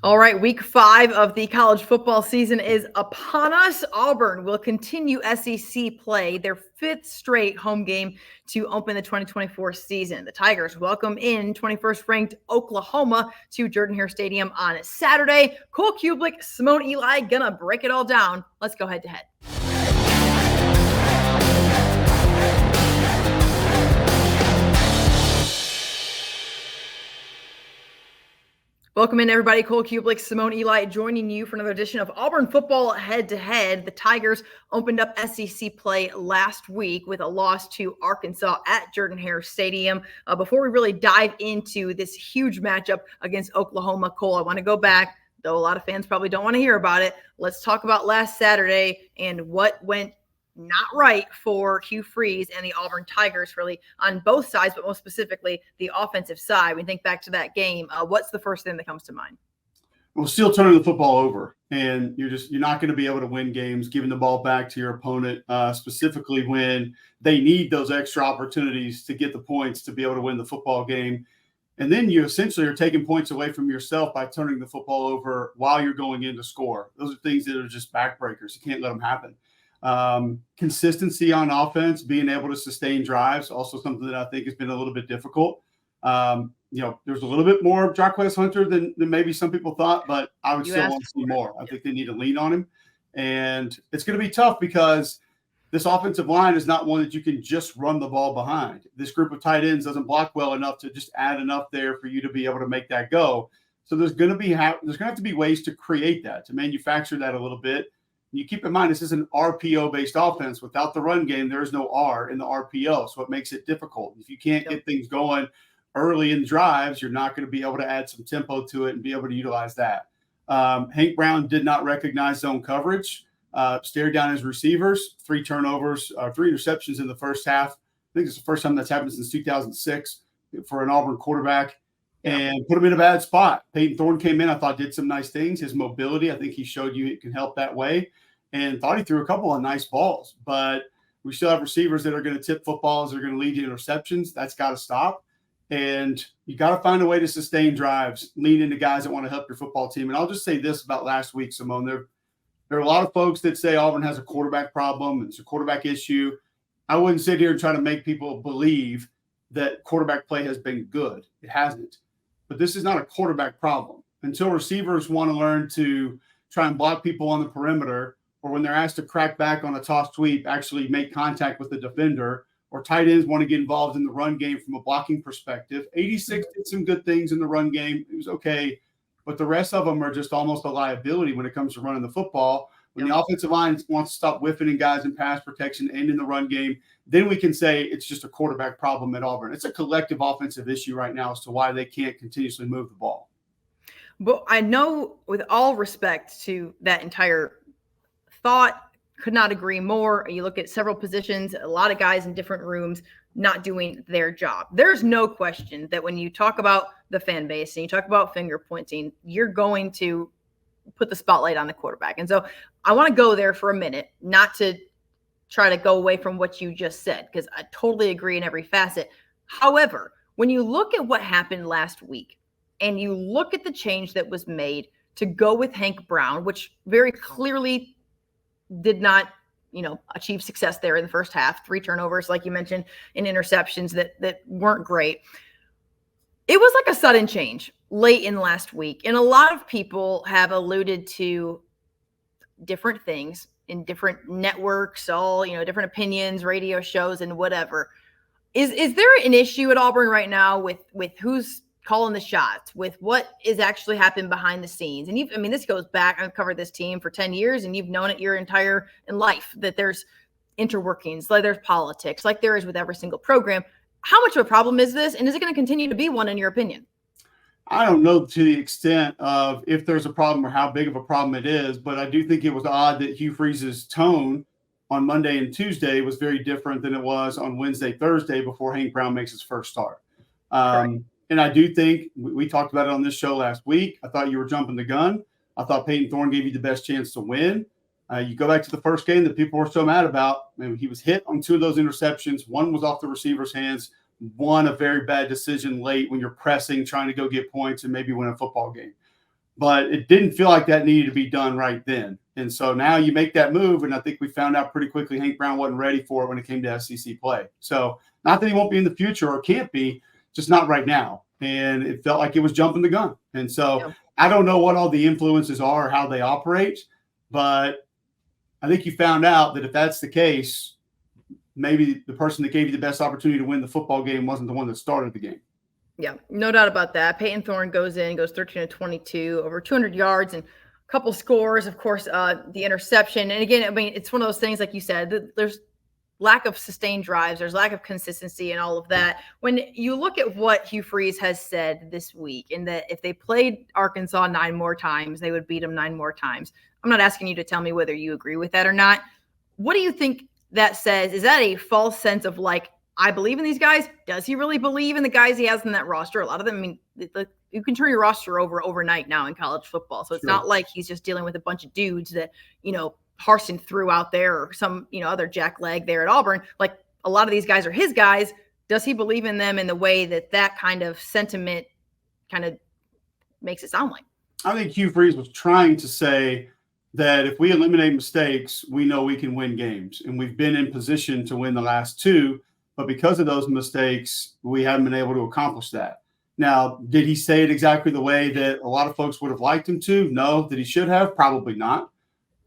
All right, week 5 of the college football season is upon us. Auburn will continue SEC play, their 5th straight home game to open the 2024 season. The Tigers welcome in 21st ranked Oklahoma to Jordan-Hare Stadium on Saturday. Cole Cubelic, Simone Eli gonna break it all down. Let's go head to head. Welcome in, everybody. Cole Cubelic, Simone Eli joining you for another edition of Auburn Football Head-to-Head. The Tigers opened up SEC play last week with a loss to Arkansas at Jordan-Hare Stadium. Before we really dive into this huge matchup against Oklahoma, Cole, I want to go back, though a lot of fans probably don't want to hear about it. Let's talk about last Saturday and what went not right for Hugh Freeze and the Auburn Tigers, really on both sides, but most specifically the offensive side. When you think back to that game, what's the first thing that comes to mind? Well, still turning the football over, and you're not going to be able to win games giving the ball back to your opponent, specifically when they need those extra opportunities to get the points to be able to win the football game. And then you essentially are taking points away from yourself by turning the football over while you're going in to score. Those are things that are just backbreakers. You can't let them happen. Consistency on offense, being able to sustain drives, also something that I think has been a little bit difficult. There's a little bit more of Jarquez Hunter than maybe some people thought, but I would still want to see more. I think they need to lean on him. And it's going to be tough because this offensive line is not one that you can just run the ball behind. This group of tight ends doesn't block well enough to just add enough there for you to be able to make that go. So there's going to have to be ways to create that, to manufacture that a little bit. You keep in mind, this is an RPO-based offense. Without the run game, there is no R in the RPO, so it makes it difficult. If you can't get things going early in drives, you're not going to be able to add some tempo to it and be able to utilize that. Hank Brown did not recognize zone coverage, stared down his receivers, 3 turnovers, 3 interceptions in the first half. I think it's the first time that's happened since 2006 for an Auburn quarterback, and put him in a bad spot. Peyton Thorne came in, I thought did some nice things. His mobility, I think he showed you it can help that way. And thought he threw a couple of nice balls, but we still have receivers that are going to tip footballs, that are going to lead to interceptions. That's got to stop. And you got to find a way to sustain drives, lean into guys that want to help your football team. And I'll just say this about last week, Simone. There are a lot of folks that say Auburn has a quarterback problem. It's a quarterback issue. I wouldn't sit here and try to make people believe that quarterback play has been good. It hasn't. But this is not a quarterback problem. Until receivers want to learn to try and block people on the perimeter, or when they're asked to crack back on a toss sweep, actually make contact with the defender, or tight ends want to get involved in the run game from a blocking perspective. 86 did some good things in the run game. It was okay. But the rest of them are just almost a liability when it comes to running the football. When the offensive line wants to stop whiffing in guys in pass protection and in the run game, then we can say it's just a quarterback problem at Auburn. It's a collective offensive issue right now as to why they can't continuously move the ball. But I know, with all respect to that entire thought, could not agree more. You look at several positions, a lot of guys in different rooms not doing their job. There's no question that when you talk about the fan base and you talk about finger pointing, you're going to put the spotlight on the quarterback. And so I want to go there for a minute, not to try to go away from what you just said, because I totally agree in every facet. However, when you look at what happened last week and you look at the change that was made to go with Hank Brown, which very clearly did not, achieve success there in the first half, 3 turnovers, like you mentioned, and interceptions that weren't great. It was like a sudden change late in last week. And a lot of people have alluded to different things in different networks, all, different opinions, radio shows, and whatever. Is there an issue at Auburn right now with who's calling the shots, with what is actually happening behind the scenes? And this goes back, I've covered this team for 10 years and you've known it your entire life, that there's interworkings, like there's politics, like there is with every single program. How much of a problem is this? And is it going to continue to be one, in your opinion? I don't know to the extent of if there's a problem or how big of a problem it is, but I do think it was odd that Hugh Freeze's tone on Monday and Tuesday was very different than it was on Wednesday, Thursday before Hank Brown makes his first start. And I do think we talked about it on this show last week. I thought you were jumping the gun. I thought Peyton Thorne gave you the best chance to win. You go back to the first game that people were so mad about. He was hit on 2 of those interceptions. One was off the receiver's hands. One, a very bad decision late when you're pressing, trying to go get points and maybe win a football game. but it didn't feel like that needed to be done right then. And so now you make that move, and I think we found out pretty quickly Hank Brown wasn't ready for it when it came to SEC play. So not that he won't be in the future or can't be, just not right now. And it felt like it was jumping the gun. And so I don't know what all the influences are or how they operate, but I think you found out that if that's the case, maybe the person that gave you the best opportunity to win the football game wasn't the one that started the game. Yeah, no doubt about that. Peyton Thorne goes 13 of 22, over 200 yards and a couple scores. Of course, the interception. And again, I mean, it's one of those things, like you said, there's lack of sustained drives. There's lack of consistency and all of that. When you look at what Hugh Freeze has said this week, and that if they played Arkansas 9 more times, they would beat them 9 more times. I'm not asking you to tell me whether you agree with that or not. What do you think that says? Is that a false sense of like, I believe in these guys? Does he really believe in the guys he has in that roster? A lot of them, I mean, you can turn your roster over overnight now in college football. So it's not like he's just dealing with a bunch of dudes that, Harsin threw out there or some, other jackleg there at Auburn. Like, a lot of these guys are his guys. Does he believe in them in the way that kind of sentiment kind of makes it sound like? I think Hugh Freeze was trying to say that if we eliminate mistakes, we know we can win games. And we've been in position to win the last 2. But because of those mistakes, we haven't been able to accomplish that. Now, did he say it exactly the way that a lot of folks would have liked him to? No. Did he should have? Probably not.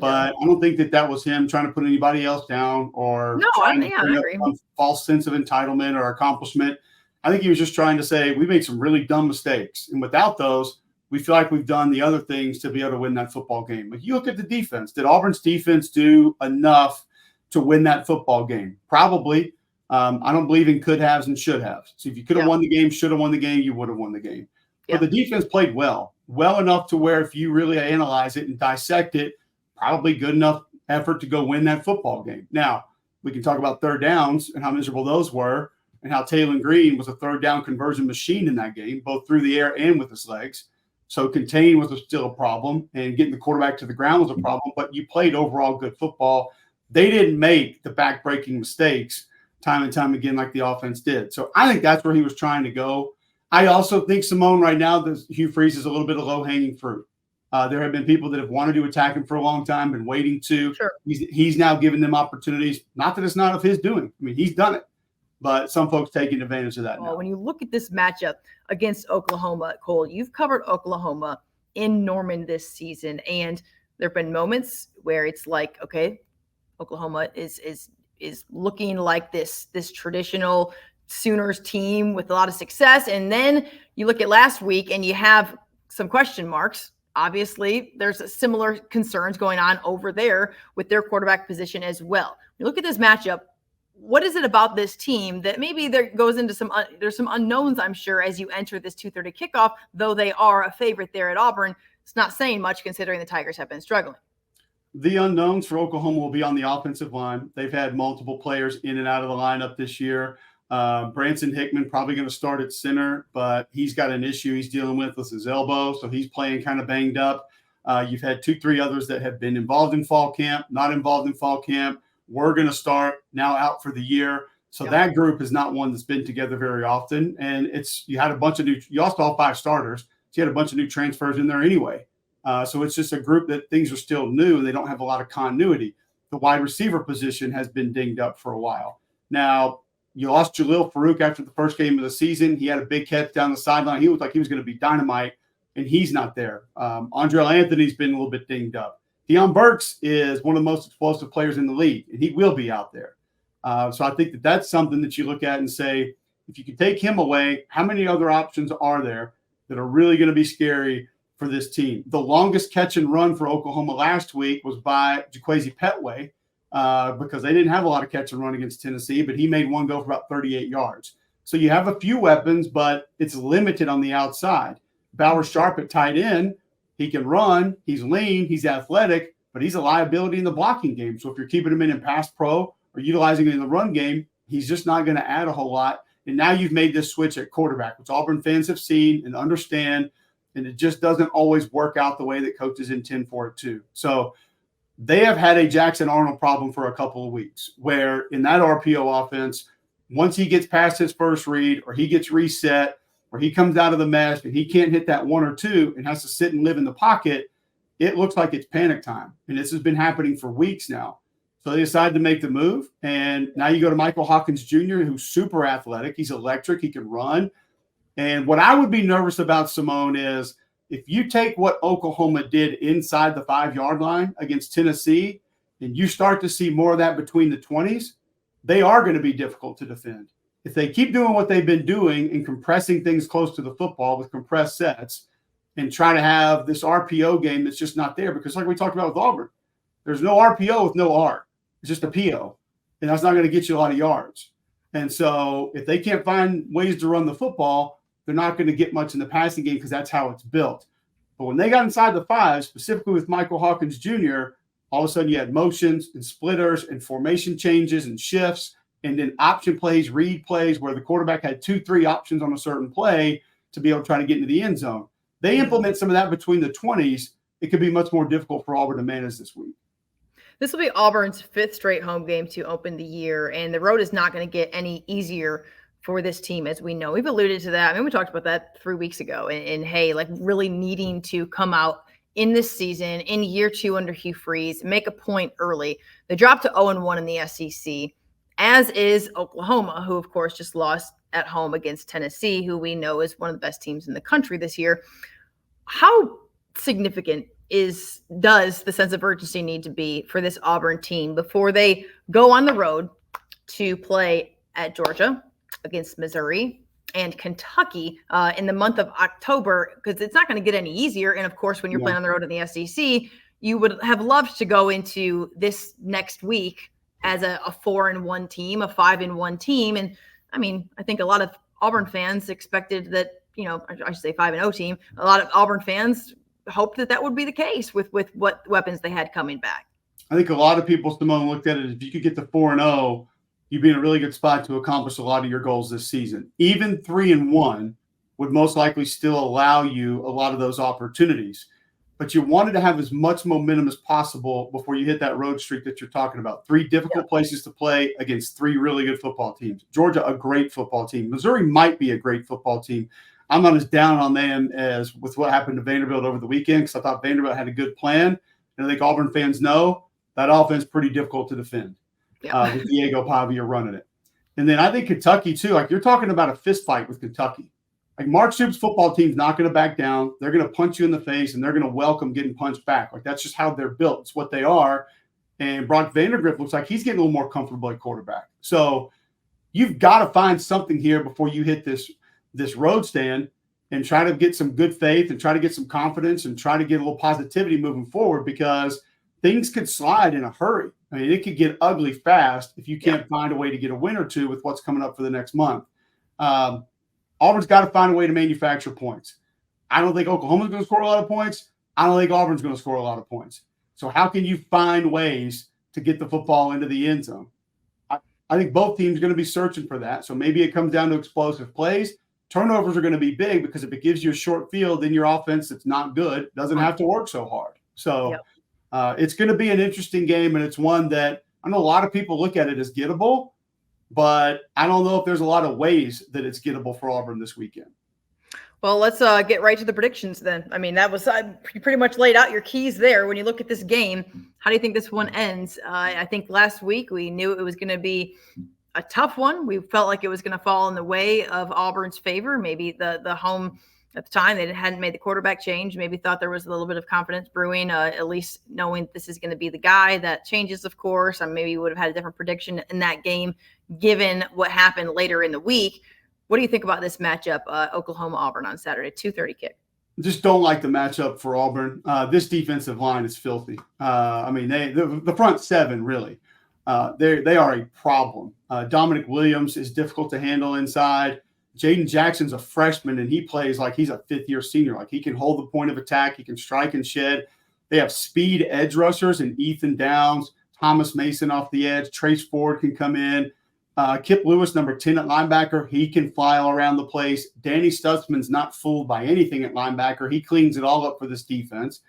But I don't think that was him trying to put anybody else down or trying to bring up some false sense of entitlement or accomplishment. I think he was just trying to say we made some really dumb mistakes. And without those, we feel like we've done the other things to be able to win that football game. But you look at the defense. Did Auburn's defense do enough to win that football game? Probably. I don't believe in could haves and should haves. So if you could have won the game, should have won the game, you would have won the game. But the defense played well enough to where if you really analyze it and dissect it, probably good enough effort to go win that football game. Now, we can talk about third downs and how miserable those were and how Taylor Green was a third down conversion machine in that game, both through the air and with his legs. So contain was still a problem, and getting the quarterback to the ground was a problem, but you played overall good football. They didn't make the back-breaking mistakes time and time again like the offense did. So I think that's where he was trying to go. I also think Simone right now, Hugh Freeze is a little bit of low-hanging fruit. There have been people that have wanted to attack him for a long time, been waiting to. Sure. He's now giving them opportunities. Not that it's not of his doing. I mean, he's done it. But some folks taking advantage of that now. When you look at this matchup against Oklahoma, Cole, you've covered Oklahoma in Norman this season, and there have been moments where it's like, okay, Oklahoma is looking like this traditional Sooners team with a lot of success. And then you look at last week and you have some question marks. Obviously, there's similar concerns going on over there with their quarterback position as well. You look at this matchup. What is it about this team that maybe there goes into there's some unknowns, I'm sure, as you enter this 2:30 kickoff, though they are a favorite there at Auburn. It's not saying much considering the Tigers have been struggling. The unknowns for Oklahoma will be on the offensive line. They've had multiple players in and out of the lineup this year. Branson Hickman probably going to start at center, but he's got an issue he's dealing with his elbow, so he's playing kind of banged up. You've had 2-3 others that have been involved in fall camp, not involved in fall camp. We're going to start now out for the year. So that group is not one that's been together very often. And you had a bunch of you also have 5 starters. So you had a bunch of new transfers in there anyway. So it's just a group that things are still new and they don't have a lot of continuity. The wide receiver position has been dinged up for a while. Now, you lost Jalil Farouk after the first game of the season. He had a big catch down the sideline. He looked like he was going to be dynamite, and he's not there. Andrell Anthony's been a little bit dinged up. Deion Burks is one of the most explosive players in the league, and he will be out there. So I think that's something that you look at and say, if you can take him away, how many other options are there that are really going to be scary for this team? The longest catch and run for Oklahoma last week was by Jaquazi Petway because they didn't have a lot of catch and run against Tennessee, but he made one go for about 38 yards. So you have a few weapons, but it's limited on the outside. Bauer Sharp at tight end, he can run, he's lean, he's athletic, but he's a liability in the blocking game. So if you're keeping him in pass pro or utilizing it in the run game, he's just not going to add a whole lot. And now you've made this switch at quarterback, which Auburn fans have seen and understand, and it just doesn't always work out the way that coaches intend for it to. So they have had a Jackson Arnold problem for a couple of weeks, where in that RPO offense, once he gets past his first read or he gets reset, where he comes out of the mesh and he can't hit that 1 or 2 and has to sit and live in the pocket, it looks like it's panic time. And this has been happening for weeks now. So they decided to make the move. And now you go to Michael Hawkins Jr., who's super athletic. He's electric. He can run. And what I would be nervous about, Simone, is if you take what Oklahoma did inside the 5-yard line against Tennessee and you start to see more of that between the 20s, they are going to be difficult to defend. If they keep doing what they've been doing and compressing things close to the football with compressed sets and try to have this RPO game that's just not there, because like we talked about with Auburn, there's no RPO with no R. It's just a PO, and that's not going to get you a lot of yards. And so if they can't find ways to run the football, they're not going to get much in the passing game because that's how it's built. But when they got inside the 5, specifically with Michael Hawkins Jr., all of a sudden you had motions and splitters and formation changes and shifts, and then option plays, read plays, where the quarterback had 2-3 options on a certain play to be able to try to get into the end zone. They implement some of that between the 20s. It could be much more difficult for Auburn to manage this week. This will be Auburn's 5th straight home game to open the year, and the road is not going to get any easier for this team, as we know. We've alluded to that. I mean, we talked about that 3 weeks ago, and hey, like really needing to come out in this season, in year 2 under Hugh Freeze, make a point early. They dropped to 0-1 in the SEC, as is Oklahoma, who, of course, just lost at home against Tennessee, who we know is one of the best teams in the country this year. How significant does the sense of urgency need to be for this Auburn team before they go on the road to play at Georgia, against Missouri, and Kentucky in the month of October? Because it's not going to get any easier. And of course, when you're playing on the road in the SEC, you would have loved to go into this next week as a 4-1 team, a 5-1 team. And I mean, I think a lot of Auburn fans expected that, I should say 5-0 team. A lot of Auburn fans hoped that would be the case with what weapons they had coming back. I think a lot of people, Simone, looked at it as if you could get to 4-0, you'd be in a really good spot to accomplish a lot of your goals this season. Even 3-1 would most likely still allow you a lot of those opportunities. But you wanted to have as much momentum as possible before you hit that road streak that you're talking about. 3 difficult places to play against 3 really good football teams. Georgia, a great football team. Missouri might be a great football team. I'm not as down on them as with what happened to Vanderbilt over the weekend, because I thought Vanderbilt had a good plan. And I think Auburn fans know that offense is pretty difficult to defend with Diego Pavia running it. And then I think Kentucky, too. Like, you're talking about a fist fight with Kentucky. Like, Mark Stoops' football team's not going to back down. They're going to punch you in the face, and they're going to welcome getting punched back. Like, that's just how they're built. It's what they are. And Brock Vandagriff looks like he's getting a little more comfortable at quarterback. So you've got to find something here before you hit this road stand and try to get some good faith and try to get some confidence and try to get a little positivity moving forward, because things could slide in a hurry. I mean, it could get ugly fast if you can't find a way to get a win or two with what's coming up for the next month. Auburn's got to find a way to manufacture points. I don't think Oklahoma's going to score a lot of points. I don't think Auburn's going to score a lot of points. So how can you find ways to get the football into the end zone? I think both teams are going to be searching for that. So maybe it comes down to explosive plays. Turnovers are going to be big, because if it gives you a short field, then your offense that's not good doesn't have to work so hard. So it's going to be an interesting game, and it's one that I know a lot of people look at it as gettable, but I don't know if there's a lot of ways that it's gettable for Auburn this weekend. Well, let's get right to the predictions then. I mean, that was you pretty much laid out your keys there. When you look at this game, how do you think this one ends? I think last week we knew it was going to be a tough one. We felt like it was going to fall in the way of Auburn's favor. Maybe the home at the time, they hadn't made the quarterback change. Maybe thought there was a little bit of confidence brewing, at least knowing this is going to be the guy. That changes, of course. Maybe we would have had a different prediction in that game, given what happened later in the week. What do you think about this matchup, Oklahoma-Auburn on Saturday, 2:30 kick? Just don't like the matchup for Auburn. This defensive line is filthy. I mean, the front 7, really. They are a problem. Dominic Williams is difficult to handle inside. Jaden Jackson's a freshman, and he plays like he's a 5th-year senior. Like, he can hold the point of attack. He can strike and shed. They have speed edge rushers and Ethan Downs, Thomas Mason off the edge. Trace Ford can come in. Kip Lewis, number 10 at linebacker, he can fly all around the place. Danny Stutzman's not fooled by anything at linebacker. He cleans it all up for this defense.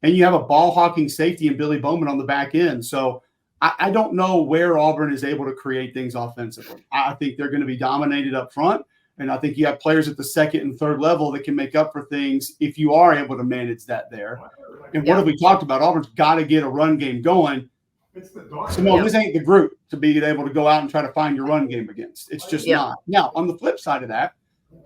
And you have a ball-hawking safety in Billy Bowman on the back end. So I don't know where Auburn is able to create things offensively. I think they're going to be dominated up front, And I think you have players at the second and third level that can make up for things if you are able to manage that there. And what have we talked about? Auburn's got to get a run game going. Simone, this ain't the group to be able to go out and try to find your run game against. It's just not. Now, on the flip side of that,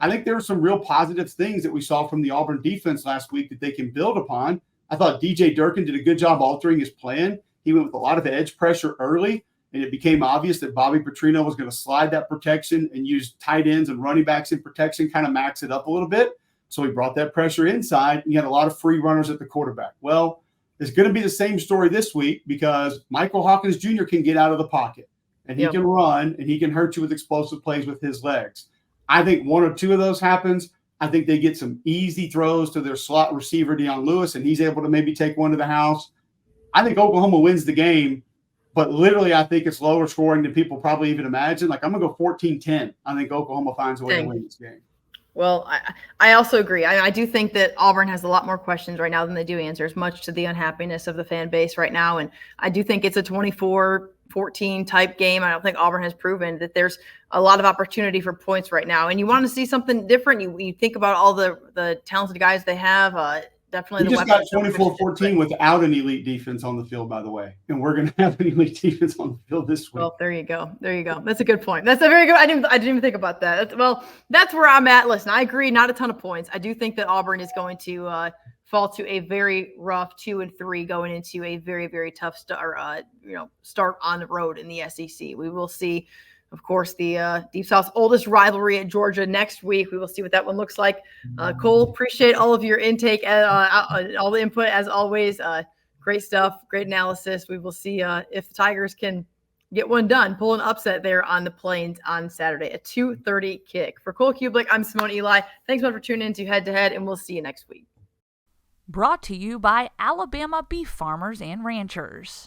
I think there were some real positive things that we saw from the Auburn defense last week that they can build upon. I thought DJ Durkin did a good job altering his plan. He went with a lot of edge pressure early, and it became obvious that Bobby Petrino was going to slide that protection and use tight ends and running backs in protection, kind of max it up a little bit. So he brought that pressure inside, and you had a lot of free runners at the quarterback. Well, it's going to be the same story this week because Michael Hawkins Jr. can get out of the pocket, and he can run, and he can hurt you with explosive plays with his legs. I think one or two of those happens. I think they get some easy throws to their slot receiver, Deion Lewis, and he's able to maybe take one to the house. I think Oklahoma wins the game, but literally I think it's lower scoring than people probably even imagine. Like, I'm going to go 14-10. I think Oklahoma finds a way to win this game. Well, I also agree. I do think that Auburn has a lot more questions right now than they do answers, much to the unhappiness of the fan base right now. And I do think it's a 24-14 type game. I don't think Auburn has proven that there's a lot of opportunity for points right now. And you want to see something different. You think about all the talented guys they have. Definitely. We just got 24-14 without an elite defense on the field, by the way. And we're going to have an elite defense on the field this week. Well, there you go. That's a good point. That's a very good. I didn't even think about that. That's where I'm at. Listen, I agree. Not a ton of points. I do think that Auburn is going to fall to a very rough 2-3 going into a very, very tough start on the road in the SEC. We will see, of course, the Deep South's oldest rivalry at Georgia next week. We will see what that one looks like. Cole, appreciate all of your intake, all the input as always. Great stuff, great analysis. We will see if the Tigers can get one done, pull an upset there on the Plains on Saturday, a 2:30 kick. For Cole Cubelic, I'm Simone Eli. Thanks so much for tuning in to Head to Head, and we'll see you next week. Brought to you by Alabama Beef Farmers and Ranchers.